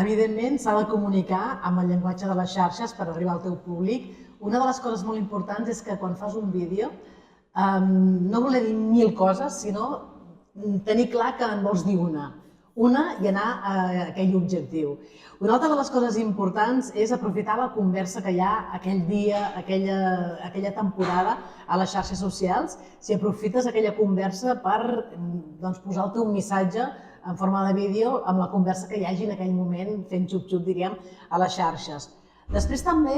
Evidentment, s'ha de comunicar amb el llenguatge de les xarxes per arribar al teu públic. Una de les coses molt importants és que quan fas un vídeo no voler dir 1000 coses, sinó tenir clar que en vols dir una i anar a aquell objectiu. Una altra de les coses importants és aprofitar la conversa que hi ha aquell dia, aquella temporada a les xarxes socials. Si aprofites aquella conversa per posar el teu missatge en forma de vídeo amb la conversa que hi hagi en aquell moment, fent xup-xup, diríem, a les xarxes. Després també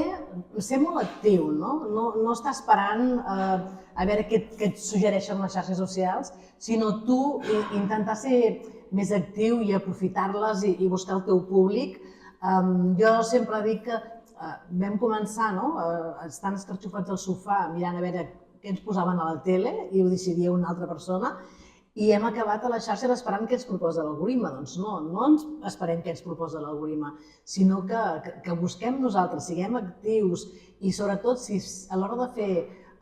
ser molt actiu, no estar esperant a veure què et suggereixen les xarxes socials, sinó tu intentar ser més actiu i aprofitar-les i buscar el teu públic. Jo sempre dic que vam començar estant escarxofats al sofà mirant a veure què ens posaven a la tele i ho decidia una altra persona, i hem acabat a les xarxes esperant què ens proposa l'algoritme. Doncs no ens esperem què ens proposa l'algoritme, sinó que busquem nosaltres, siguem actius i sobretot si a l'hora de fer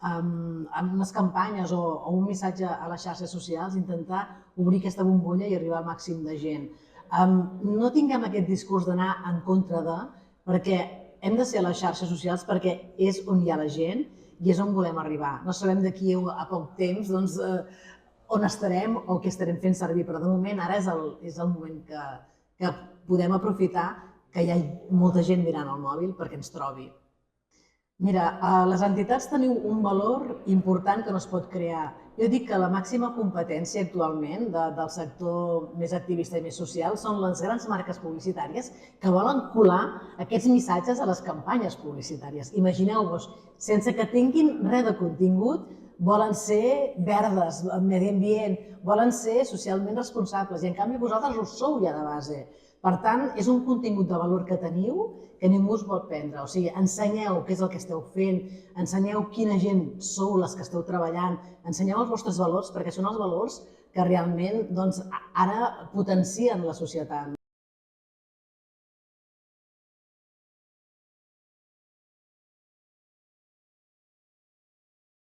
unes campanyes o un missatge a les xarxes socials intentar obrir aquesta bombolla i arribar al màxim de gent. No tinguem aquest discurs d'anar en contra de, perquè hem de ser a les xarxes socials perquè és on hi ha la gent i és on volem arribar. No sabem d'aquí a poc temps on estarem o què estarem fent servir, però de moment ara és el moment que podem aprofitar que hi ha molta gent mirant el mòbil perquè ens trobi. Mira, les entitats teniu un valor important que no es pot crear. Jo dic que la màxima competència actualment del sector més activista i més social són les grans marques publicitàries que volen colar aquests missatges a les campanyes publicitàries. Imagineu-vos, sense que tinguin res de contingut, volen ser verdes, medi ambient, volen ser socialment responsables i en canvi vosaltres ho sou ja de base. Per tant, és un contingut de valor que teniu que ningú us vol prendre. O sigui, ensenyeu què és el que esteu fent, ensenyeu quina gent sou les que esteu treballant, ensenyeu els vostres valors perquè són els valors que realment ara potencien la societat.